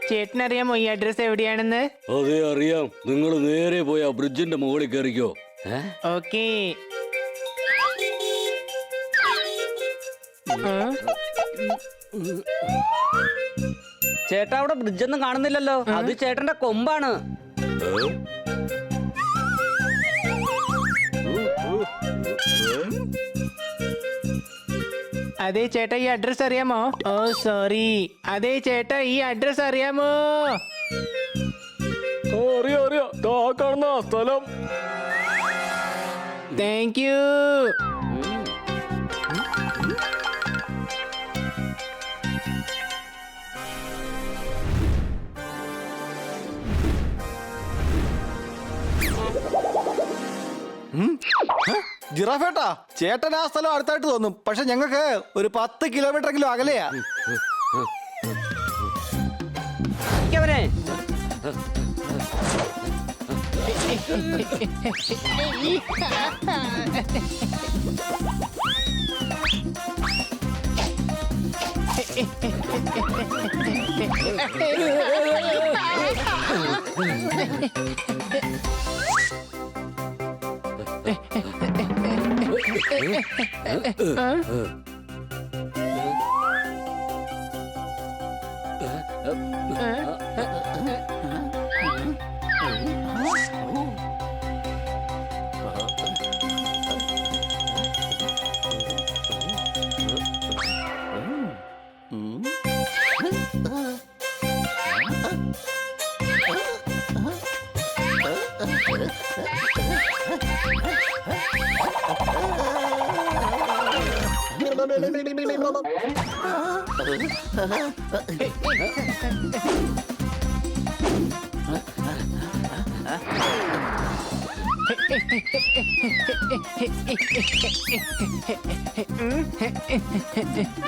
ചേട്ടനറിയാമോ ഈ അഡ്രസ് എവിടെയാണെന്ന്? അതെ അറിയാം. നിങ്ങൾ നേരെ പോയി ആ ബ്രിഡ്ജിന്റെ മുകളിൽ കയറിക്കോ. ഓക്കേ. ചേട്ടാ അവിടെ ബ്രിഡ്ജൊന്നും കാണുന്നില്ലല്ലോ. അത് ചേട്ടന്റെ കൊമ്പാണ്. അതെ ചേട്ടാ ഈ അഡ്രസ് അറിയാമോ? ഓ സോറി. അതെ ചേട്ടാ ഈ അഡ്രസ് അറിയാമോ? അറിയാം അറിയാം. കാണുന്ന സ്ഥലം. Thank you. ജിറാഫേട്ടാ, ചേട്ടൻ ആ സ്ഥലം അടുത്തായിട്ട് തോന്നും, പക്ഷെ ഞങ്ങൾക്ക് ഒരു 10 കിലോമീറ്ററെങ്കിലും അകലെയാ. അവനെ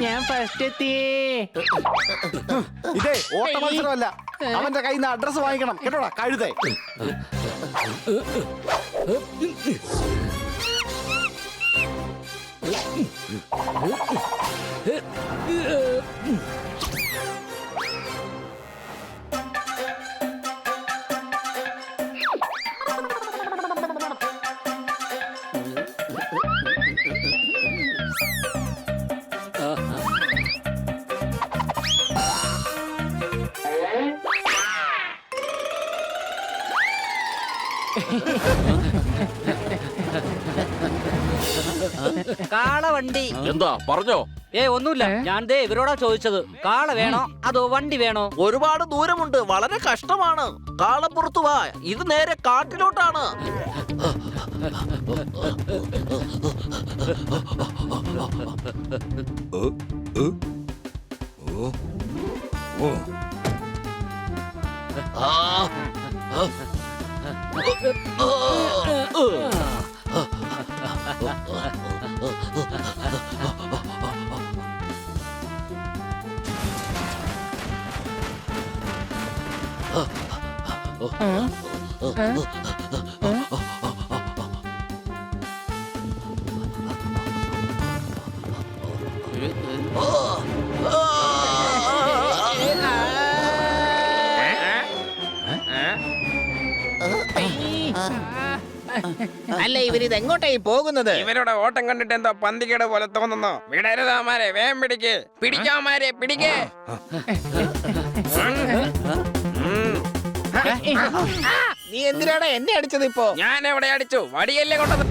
ഞാൻ ഫസ്റ്റ് എത്തിയേ. ഇതേ ഓട്ട മത്സരമല്ല, അവന്റെ കയ്യിൽ നിന്ന് അഡ്രസ് വാങ്ങിക്കണം കേട്ടോടാ കഴുതേ. കാളവണ്ടി. എന്താ പറഞ്ഞോ? ഒന്നുമില്ല. ഞാൻ ദേ ഇവരോടാ ചോദിച്ചത്, കാള വേണോ അതോ വണ്ടി വേണോ? ഒരുപാട് ദൂരമുണ്ട്, വളരെ കഷ്ടമാണ്. കാളപ്പുറത്തു വാ, ഇത് നേരെ കാട്ടിലോട്ടാണ്. അല്ല ഇവരിത് എങ്ങോട്ടായി പോകുന്നത്? ഇവരുടെ ഓട്ടം കണ്ടിട്ട് എന്തോ പന്തികേട് പോലെ തോന്നുന്നു. വിടരുതാമാരെ, വേഗം പിടിക്ക്. പിടിക്കാമാരെ പിടിക്കേ. നീ എന്തിനാണ് എന്നെ അടിച്ചത് ഇപ്പോ? ഞാൻ എവിടെ അടിച്ചു? വടിയല്ലേ കൊണ്ടത്.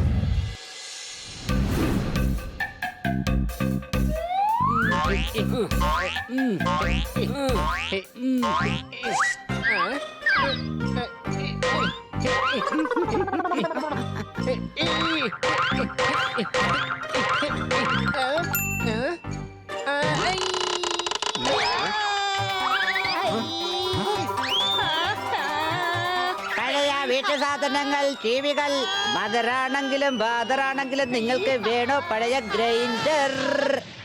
പഴയ വീട്ടു സാധനങ്ങൾ, ടിവികൾ, മദറാണെങ്കിലും ബാദറാണെങ്കിലും നിങ്ങൾക്ക് വേണോ പഴയ ഗ്രൈൻഡർ?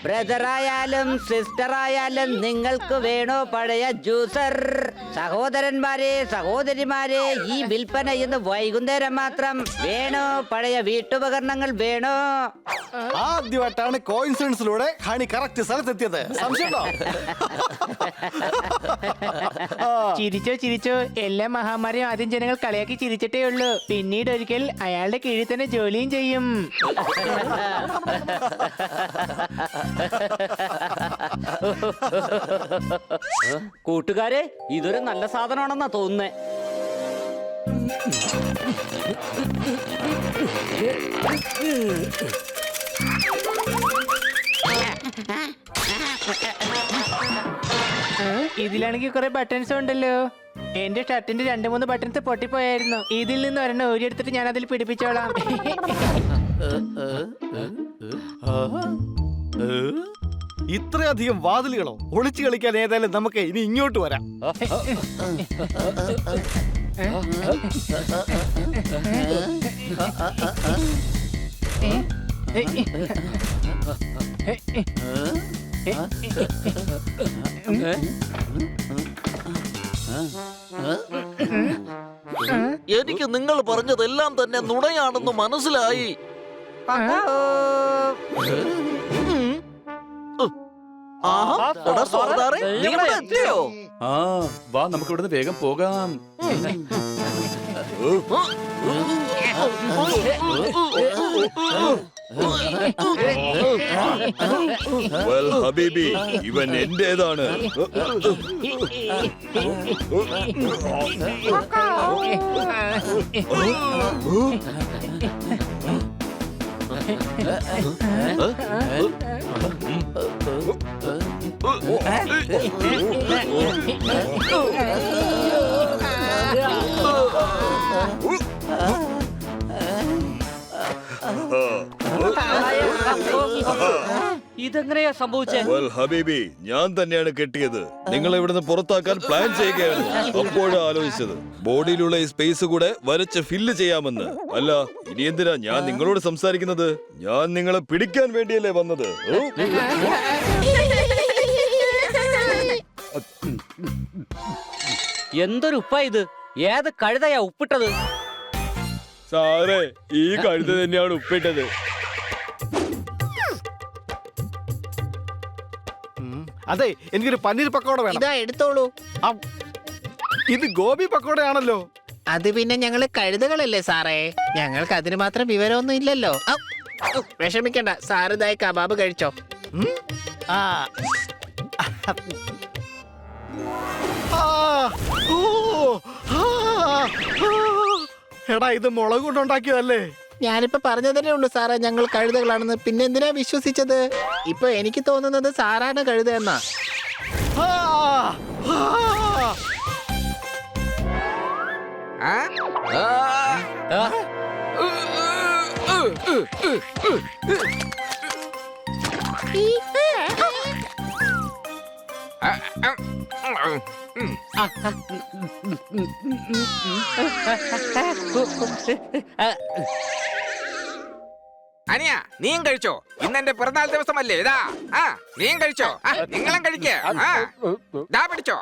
ബ്രദറായാലും സിസ്റ്ററായാലും നിങ്ങൾക്ക് വേണോ പഴയ ജ്യൂസർ? സഹോദരന്മാരെ സഹോദരിമാരെ, ഈ വിൽപ്പന ഇന്ന് വൈകുന്നേരം മാത്രം. വേണോ? പഴയ വീട്ടുപകരണങ്ങൾ വേണോ? ആദ്യമായിട്ടാണ് കോയിൻസിഡൻസിലൂടെ ഹണി കറക്റ്റ് സ്ഥലത്തെത്തിയത്. സംശയമുണ്ടോ? ചിരിച്ചോ ചിരിച്ചോ. എല്ലാ മഹാമാരിയും ആദ്യം ജനങ്ങൾ കളിയാക്കി ചിരിച്ചിട്ടേ ഉള്ളൂ. പിന്നീട് ഒരിക്കൽ അയാളുടെ കീഴിൽ തന്നെ ജോലിയും ചെയ്യും. കൂട്ടുകാരെ, ഇതൊരു നല്ല സാധനമാണെന്നാ തോന്നുന്നേ. ഇതിലാണെങ്കിൽ കുറെ ബട്ടൺസ് ഉണ്ടല്ലോ. എന്റെ ഷർട്ടിന്റെ 2-3 ബട്ടൺസ് പൊട്ടിപ്പോയായിരുന്നു. ഇതിൽ നിന്ന് ഒരെണ്ണം ഊരിയെടുത്തിട്ട് ഞാൻ അതിൽ പിടിപ്പിച്ചോളാം. ഇത്രയധികം വാതിലുകളോ? ഒളിച്ചു കളിക്കാൻ ഏതായാലും നമുക്ക് ഇനി ഇങ്ങോട്ട് വരാം. എനിക്ക് നിങ്ങൾ പറഞ്ഞതെല്ലാം തന്നെ നുണയാണെന്ന് മനസ്സിലായി. ആഹാ, എടാ സർദാറെ, നീ ഇവിടെ എത്തിയോ? വാ നമുക്ക് ഇവിടുന്ന് വേഗം പോകാം. വെൽ ഹബീബി, ഇവൻ എന്റേതാണ്. ഇതെങ്ങനെയാ സംഭവിച്ചേ? വെൽ ഹബീബി, ഞാൻ തന്നെയാണ് കെട്ടിയത്. നിങ്ങളെ ഇവിടുന്ന് പുറത്താക്കാൻ പ്ലാൻ ചെയ്യുകയായിരുന്നു. അപ്പോഴാണ് ആലോചിച്ചത് ബോഡിയിലുള്ള ഈ സ്പേസ് കൂടെ വരച്ച് ഫില്ല് ചെയ്യാമെന്ന്. അല്ല, ഇനി എന്തിനാ ഞാൻ നിങ്ങളോട് സംസാരിക്കുന്നത്? ഞാൻ നിങ്ങളെ പിടിക്കാൻ വേണ്ടിയല്ലേ വന്നത്. എന്തൊരു ഉപ്പാ ഇത്? ഏത് കഴുതയാ ഉപ്പിട്ടത്? സാറേ, ഈ കഴുത തന്നെയാണ് ഉപ്പിട്ടത്. അതെ, എനിക്കൊരു പന്നീർ പക്കോട വേണം. ഇതാ എടുത്തോളൂ. ഇത് ഗോപി പക്കോടയാണല്ലോ. അത് പിന്നെ ഞങ്ങള് കഴുതകളല്ലേ സാറേ, ഞങ്ങൾക്ക് അതിന് മാത്രം വിവരമൊന്നും ഇല്ലല്ലോ. വിഷമിക്കണ്ട, സാറിതായി കബാബ് കഴിച്ചോ. ആ. ആ. ഓ. ആ. എടാ, ഇത് മുളക് കൊണ്ടുണ്ടാക്കിയതല്ലേ? ഞാനിപ്പോ പറഞ്ഞതല്ലേ ഉള്ളൂ സാറേ ഞങ്ങൾ കഴുതകളാണെന്ന്. പിന്നെ എന്തിനാ വിശ്വസിച്ചത്? ഇപ്പൊ എനിക്ക് തോന്നുന്നത് സാറാണ് കഴുത എന്നാ. ആ. ആ. അനിയ, നീയും കഴിച്ചോ? ഇന്ന് എന്റെ പിറന്നാൾ ദിവസമല്ലേ? ഇതാ, നീയും കഴിച്ചോ? നിങ്ങളും കഴിക്കേ. ദാ പിടിച്ചോ.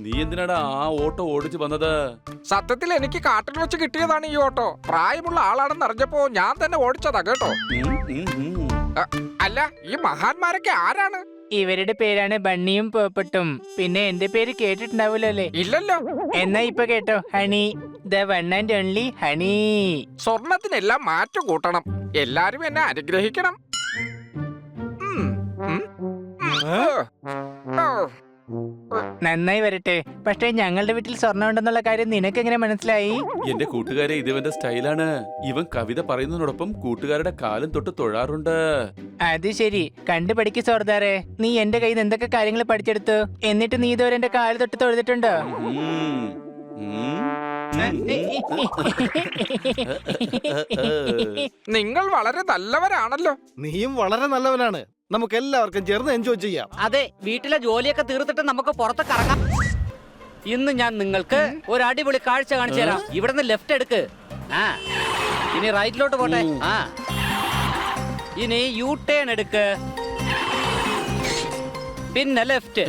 നീ എന്തിനാടാ ആ ഓട്ടോ ഓടിച്ചു വന്നത്? സത്യത്തിൽ എനിക്ക് കാട്ടിൽ വെച്ച് കിട്ടിയതാണ് ഈ ഓട്ടോ. പ്രായമുള്ള ആളാണെന്ന് അറിഞ്ഞപ്പോ ഞാൻ തന്നെ ഓടിച്ചതാ കേട്ടോ. അല്ല, ഈ മഹാന്മാരൊക്കെ ആരാണ്? ഇവരുടെ പേരാണ് ബണ്ണിയും പോപ്പട്ടും. പിന്നെ എന്റെ പേര് കേട്ടിട്ടുണ്ടാവൂലോ അല്ലേ? ഇല്ലല്ലോ. എന്നാ ഇപ്പൊ കേട്ടോ, honey, the one and only honey. സ്വർണത്തിനെല്ലാം മാറ്റം കൂട്ടണം. എല്ലാരും എന്നെ അനുഗ്രഹിക്കണം. നന്നായി വരട്ടെ. പക്ഷേ ഞങ്ങളുടെ വീട്ടിൽ സ്വർണ്ണം ഉണ്ടെന്നുള്ള കാര്യം നിനക്ക് എങ്ങനെ മനസ്സിലായി? എന്റെ കൂട്ടുകാരെ, ഇതിവന്റെ സ്റ്റൈലാണ്. ഇവൻ കവിത പറയുന്നതിനോടൊപ്പം കൂട്ടുകാരുടെ കാലം തൊട്ട് തൊഴാറുണ്ട്. അത് ശരി, കണ്ടുപഠിക്ക് സോർദാറെ. നീ എന്റെ കയ്യിൽ നിന്ന് എന്തൊക്കെ കാര്യങ്ങൾ പഠിച്ചെടുത്തു? എന്നിട്ട് നീ ഇതുവരെ എന്റെ കാല് തൊട്ട് തൊഴുതിട്ടുണ്ടോ? നിങ്ങൾ വളരെ നല്ലവരാണല്ലോ. നീയും വളരെ നല്ലവനാണ്. നമുക്ക് എല്ലാവർക്കും ചേർന്ന് എൻജോയ് ചെയ്യാം. അതെ, വീട്ടിലെ ജോലിയൊക്കെ തീർത്തിട്ട് നമുക്ക് പുറത്ത് കറങ്ങാം. ഇന്ന് ഞാൻ നിങ്ങൾക്ക് ഒരു അടിപൊളി കാഴ്ച കാണിച്ചു തരാം. ഇവിടുന്ന് ലെഫ്റ്റ് എടുക്ക്. ആ ഇനി റൈറ്റിലോട്ട് പോട്ടെ. ആ ഇനി യു ടേൺ എടുക്ക്. പിന്നെ ലെഫ്റ്റ്.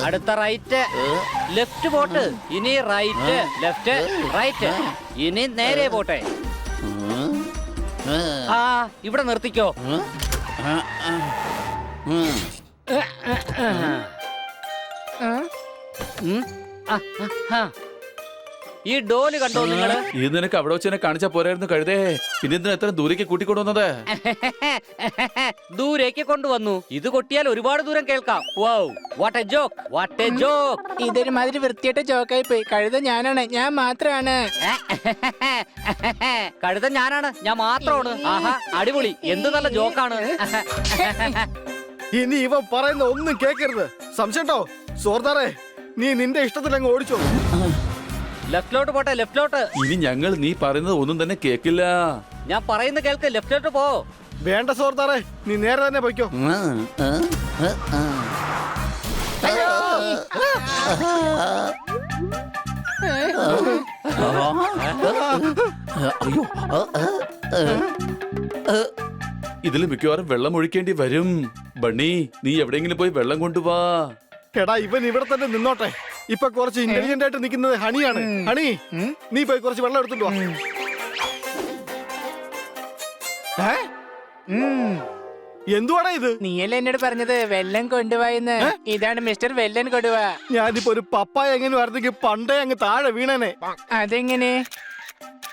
അടുത്ത റൈറ്റ്. Left pot. ഇനി റൈറ്റ്, ലെഫ്റ്റ്, റൈറ്റ്. ഇനി നേരെ പോട്ടെ. ആ ഇവിടെ നിർത്തിക്കോ. ഈ ഡോല് കണ്ടോ നിങ്ങള്? ഇത് നിനക്ക് അവിടെ വെച്ച് തന്നെ കാണിച്ചാ പോരായിരുന്നു കഴുതേ. പിന്നെ ഇതിന് എത്ര ദൂരേക്ക് കൂട്ടിക്കൊണ്ടുവന്നത്? ദൂരേക്ക് കൊണ്ടുവന്നു. ഇത് കൊട്ടിയാൽ ഒരുപാട് ദൂരം കേൾക്കാം. Wow, what A joke, what A joke. ഇതൊരു മാതിരി വൃത്തിയായിട്ട് ജോക്കായി പോയി. കഴുത ഞാനാണ്, ഞാൻ മാത്രമാണ്. കഴുത ഞാനാണ്, ഞാൻ മാത്രമാണ്. ആഹാ അടിപൊളി, എന്ത് നല്ല ജോക്കാണ്. ഇനി ഇവ പറയുന്ന ഒന്നും കേക്കരുത്. സംശയട്ടോ സോർദാറെ, നീ നിന്റെ ഇഷ്ടത്തിൽ അങ്ങ് ഓടിച്ചോ. ലെഫ്റ്റിലോട്ട് പോട്ടെ, ലെഫ്റ്റിലോട്ട്. ഇനി ഞങ്ങൾ നീ പറയുന്നത് ഒന്നും തന്നെ കേക്കില്ല. ഞാൻ പറയുന്നത് കേൾക്ക്, ലെഫ്റ്റിലോട്ട് പോ. വേണ്ട സോർദാറെ, നീ നേരെ തന്നെ പോയിക്കോ. ഇതിൽ മിക്കവാറും വെള്ളം ഒഴിക്കേണ്ടി വരും. ബണ്ണി, നീ എവിടെയെങ്കിലും പോയി വെള്ളം കൊണ്ടുവാ. എടാ ഇവൻ ഇവിടെ തന്നെ നിന്നോട്ടെ. ഇപ്പൊ കുറച്ച് ഇന്റലിജന്റ് ആയിട്ട് നിൽക്കുന്നത് ഹണിയാണ്. ഹണി, നീ പോയി കുറച്ച് വെള്ളം എടുത്തിട്ട് വാ. എന്തുവാടാ ഇത്? നീയല്ലേ എന്നോട് പറഞ്ഞത് വെല്ലം കൊണ്ടുപോയെന്ന്? ഇതാണ് മിസ്റ്റർ വെല്ലൻ കൊടുവാ. ഞാനിപ്പോ ഒരു പപ്പായ എങ്ങനെ വരുന്നെങ്കിൽ പണ്ടേ അങ്ങ് താഴെ വീണനെ. അതെങ്ങനെ?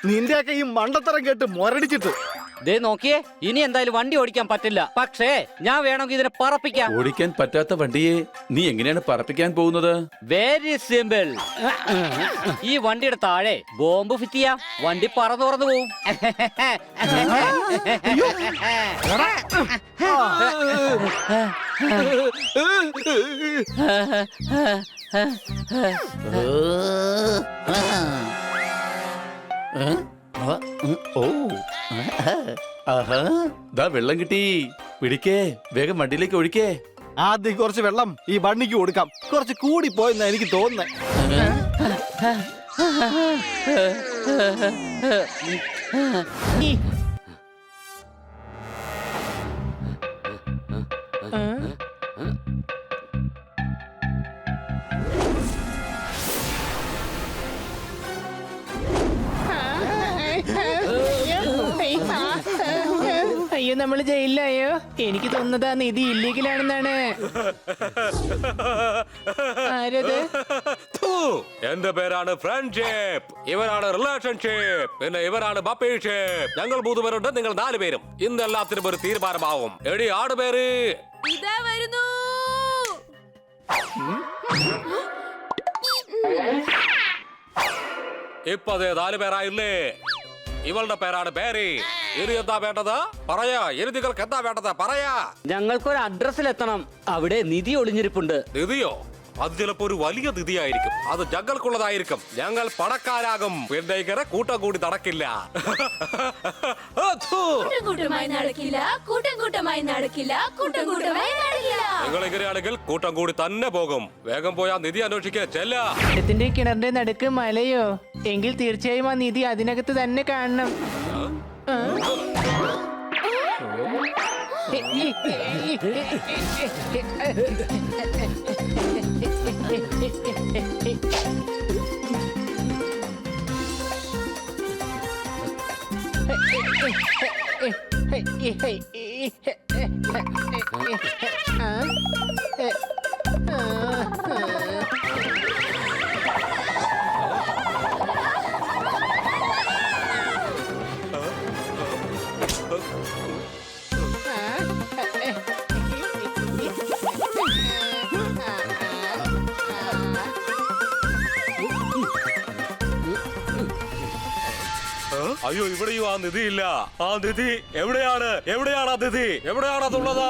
നിന്റെയൊക്കെ ഈ മണ്ടത്തരം കേട്ട് മൊരടിച്ചിട്ട്. ദേ നോക്കിയേ, ഇനി എന്തായാലും വണ്ടി ഓടിക്കാൻ പറ്റില്ല. പക്ഷേ ഞാൻ വേണമെങ്കിൽ ഇതിനെ പറപ്പിക്കാം. ഓടിക്കാൻ പറ്റാത്ത വണ്ടിയെ നീ എങ്ങനെയാണ് പറപ്പിക്കാൻ പോകുന്നത്? Very simple. ഈ വണ്ടിയുടെ താഴെ ബോംബ് ഫിറ്റ് ചെയ്യാം. വണ്ടി പറന്നു പോവും. ദാ വെള്ളം കിട്ടി. പിടിക്കേ, വേഗം വണ്ടിയിലേക്ക് ഒഴിക്കേ. ആദ്യം കുറച്ച് വെള്ളം ഈ ബണ്ണിക്ക് കൊടുക്കാം. കുറച്ച് കൂടി പോയെന്നാ എനിക്ക് തോന്നുന്നേ. അയ്യോ, നമ്മള് ജയിലിലായോ? എനിക്ക് തോന്നുന്നതാ നിധി ഇല്ലീഗലാണെന്നാണ്. ആരത്? എന്റെ പേരാണ് ഫ്രണ്ട്ഷിപ്പ്, ഇവരാണ് റിലേഷൻഷിപ്പ്, പിന്നെ ഇവരാണ് ബപ്പീഷിപ്പ്. ഞങ്ങൾ 3 പേരുണ്ട്, നിങ്ങൾ 4 പേരും. ഇന്ന് എല്ലാത്തിനും ഒരു തീരുമാനമാവും. എടി ആട് പേര് ഇതാ വരുന്നു. ഇപ്പൊ അതെ 4 പേരായില്ലേ? ഇവളുടെ പേരാണ് പേരി. ഇനി എന്താ വേണ്ടത് പറയാ? ഇനി നിങ്ങൾക്ക് എന്താ വേണ്ടത് പറയാ? ഞങ്ങൾക്കൊരു അഡ്രസ്സിലെത്തണം. അവിടെ നിധി ഒളിഞ്ഞിരിപ്പുണ്ട്. നിധിയോ? അത് ചിലപ്പോ ഒരു വലിയ നിധിയായിരിക്കും. അത് ഞങ്ങൾക്കുള്ളതായിരിക്കും. ഞങ്ങൾ പണക്കാരാകും. പിന്നെ ഇങ്ങനെ കൂട്ടം കൂടി നടക്കില്ല. കൂട്ടമായി നടക്കില്ല, കൂട്ടം കൂട്ടമായി നടക്കില്ല, കൂട്ടം കൂട്ടമായി നടക്കില്ല. നിങ്ങൾ ഇങ്ങനെയാണെങ്കിൽ കൂട്ടം കൂടി തന്നെ പോകും. വേഗം പോയാ നിധി അന്വേഷിക്കുക. ചെല്ല. ത്തിന്റെ കിണറിന്റെ നടുക്ക് മലയോ? എങ്കിൽ തീർച്ചയായും ആ നിധി അതിനകത്ത് തന്നെ കാണണം. അയ്യോ, ഇവിടെയും ആ നിധി ഇല്ല. ആ നിധി എവിടെയാണ്? എവിടെയാണ് ആ നിധി? എവിടെയാണ് അതുള്ളത്?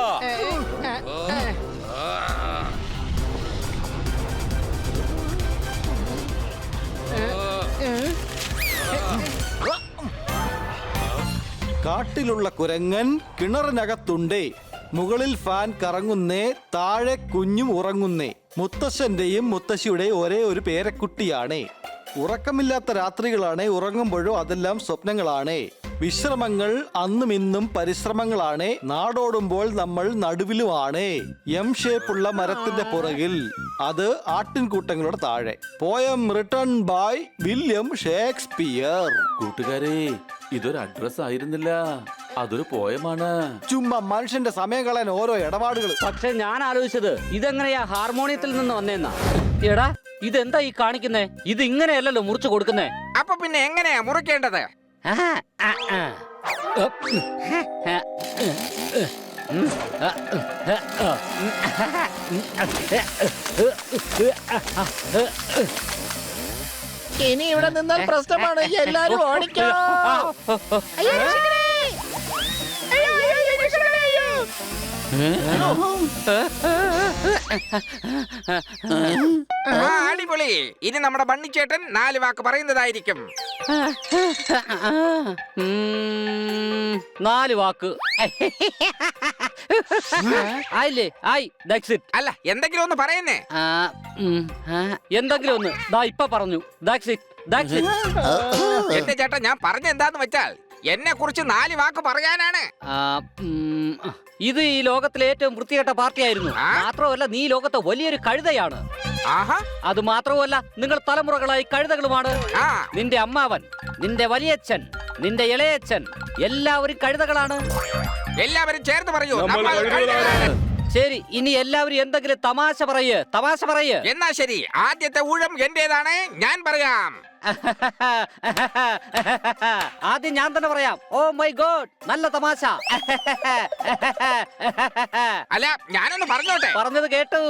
കാട്ടിലുള്ള കുരങ്ങൻ കിണറിനകത്തുണ്ടേ. മുകളിൽ ഫാൻ കറങ്ങുന്നേ, താഴെ കുഞ്ഞും ഉറങ്ങുന്നേ. മുത്തശ്ശന്റെയും മുത്തശ്ശിയുടെയും ഒരേ ഒരു പേരക്കുട്ടിയാണ്. ഉറക്കമില്ലാത്ത രാത്രികളാണ്, ഉറങ്ങുമ്പോഴും അതെല്ലാം സ്വപ്നങ്ങളാണ്. വിശ്രമങ്ങൾ അന്നും ഇന്നും പരിശ്രമങ്ങളാണ്. നാടോടുമ്പോൾ നമ്മൾ നടുവിലുമാണ്. എം ഷേപ്പുള്ള മരത്തിന്റെ പുറകിൽ, അത് ആട്ടിൻകൂട്ടങ്ങളുടെ താഴെ. Poem written by William Shakespeare. കൂട്ടുകാരെ, ഇതൊരു അഡ്രസ് ആയിരുന്നില്ല, അതൊരു പോയമാണ്. ചുമ്മാ മനുഷ്യന്റെ സമയം കളയാൻ ഓരോ ഇടപാടുകൾ. പക്ഷെ ഞാൻ ആലോചിച്ചത് ഇതെങ്ങനെയാ ഹാർമോണിയത്തിൽ നിന്ന് വന്നേന്നാ. എടാ, ഇതെന്താ ഈ കാണിക്കുന്നേ? ഇത് ഇങ്ങനെയല്ലല്ലോ മുറിച്ചു കൊടുക്കുന്നേ. അപ്പൊ പിന്നെ എങ്ങനെയാ മുറിക്കേണ്ടത്? ഇനി ഇവിടെ നിന്നാൽ പ്രശ്നമാണ്. എല്ലാരും ഓടിക്കോ. അടിപൊളി. ഇനി നമ്മുടെ ബണ്ണിച്ചേട്ടൻ 4 വാക്ക് പറയുന്നതായിരിക്കും. 4 വാക്ക് ആയില്ലേ? ആയി. That's it. അല്ല, എന്തെങ്കിലും ഒന്ന് പറയുന്നേ. എന്തെങ്കിലും ഒന്ന് ദാ ഇപ്പൊ പറഞ്ഞു. That's it. That's it. എന്റെ ചേട്ടാ, ഞാൻ പറഞ്ഞ എന്താന്ന് വെച്ചാൽ എന്നെ കുറിച്ച് 4 വാക്ക് പറയാനാണ്. ഇത് ഈ ലോകത്തിലെ ഏറ്റവും വൃത്തികെട്ട പാർട്ടിയായിരുന്നു. മാത്രമല്ല, നീ ലോകത്തെ വലിയൊരു കഴുതയാണ്. ആഹാ. അത് മാത്രമല്ല, നിങ്ങൾ തലമുറകളായി കഴുതകളുമാണ്. നിന്റെ അമ്മാവൻ, നിന്റെ വലിയച്ഛൻ, നിന്റെ ഇളയച്ഛൻ എല്ലാവരും കഴുതകളാണ്. എല്ലാവരും ചേർന്ന് പറയൂ. ശരി, ഇനി എല്ലാവരും എന്തെങ്കിലും തമാശ പറയ്. തമാശ പറയ്. എന്നാ ശരി, ആദ്യത്തെ ഊഴം എന്റേതാണ്. ഞാൻ പറയാം. ആദ്യം ഞാൻ തന്നെ പറയാം. ഓ മൈ ഗോഡ്, നല്ല തമാശ. അല്ല, ഞാനൊന്ന് പറഞ്ഞോട്ടെ. പറഞ്ഞത് കേട്ടു.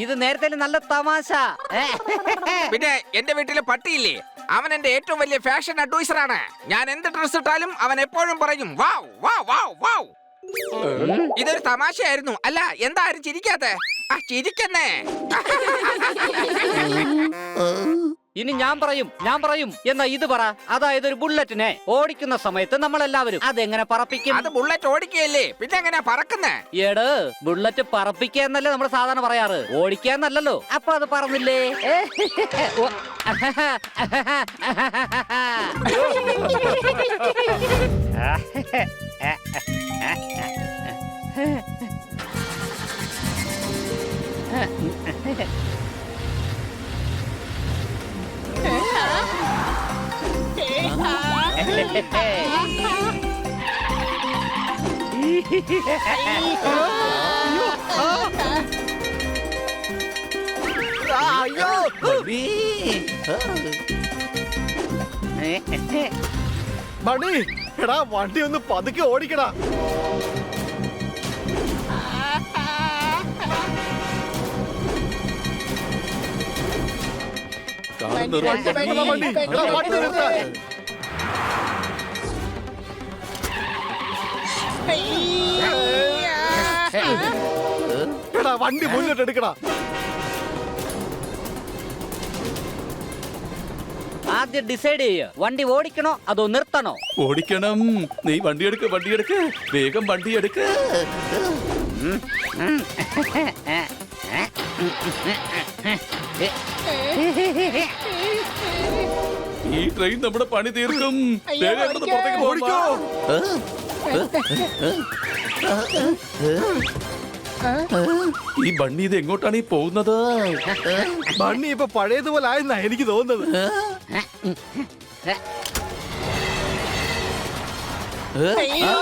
ഇത് നേരത്തെ നല്ല തമാശ. പിന്നെ എന്റെ വീട്ടിലെ പട്ടിയില്ലേ, അവൻ എന്റെ ഏറ്റവും വലിയ ഫാഷൻ അഡ്വൈസറാണ്. ഞാൻ എന്ത് ഡ്രസ് ഇട്ടാലും അവൻ എപ്പോഴും പറയും വാവ് വാവ് വാവ് വാവ്. ഇതൊരു തമാശയായിരുന്നു. അല്ല, എന്താ ആരും ചിരിക്കാത്തെ? ചിരിക്കുന്നേ. ഇനി ഞാൻ പറയും എന്നാ ഇത് പറ. അതായത് ഒരു ബുള്ളറ്റിനെ ഓടിക്കുന്ന സമയത്ത് നമ്മളെല്ലാവരും അതെങ്ങനെ പറപ്പിക്കും? അത് ബുള്ളറ്റ് ഓടിക്കുകയല്ലേ, പിന്നെ എങ്ങനെയാ പറക്കുന്നേ? ഏട്, ബുള്ളറ്റ് പറപ്പിക്കുക എന്നല്ലേ നമ്മൾ സാധാരണ പറയാറ്, ഓടിക്കുക എന്നല്ലല്ലോ. അപ്പൊ അത് പറന്നില്ലേ? അയ്യോ. ബണ്ണി, എടാ വണ്ടി ഒന്ന് പതുക്കെ ഓടിക്കടാ. എടാ വണ്ടി മുന്നോട്ട് എടുക്കടാ. ആദ്യം ഡിസൈഡ് ചെയ്യ, വണ്ടി ഓടിക്കണോ അതോ നിർത്തണോ? ഓടിക്കണം. നീ വണ്ടിയെടുക്ക്. വേഗം വണ്ടിയെടുക്ക്. ഈ ട്രെയിൻ നമ്മുടെ പണി തീർക്കും. വേഗം ഇവിടുന്ന് പുറത്തേക്ക് ഓടിക്കോ. ഈ ബണ്ണി ഇത് എങ്ങോട്ടാണ് ഈ പോകുന്നത്? ബണ്ണി ഇപ്പൊ പഴയതുപോലെ ആയെന്നാ എനിക്ക് തോന്നുന്നത്. അയ്യോ.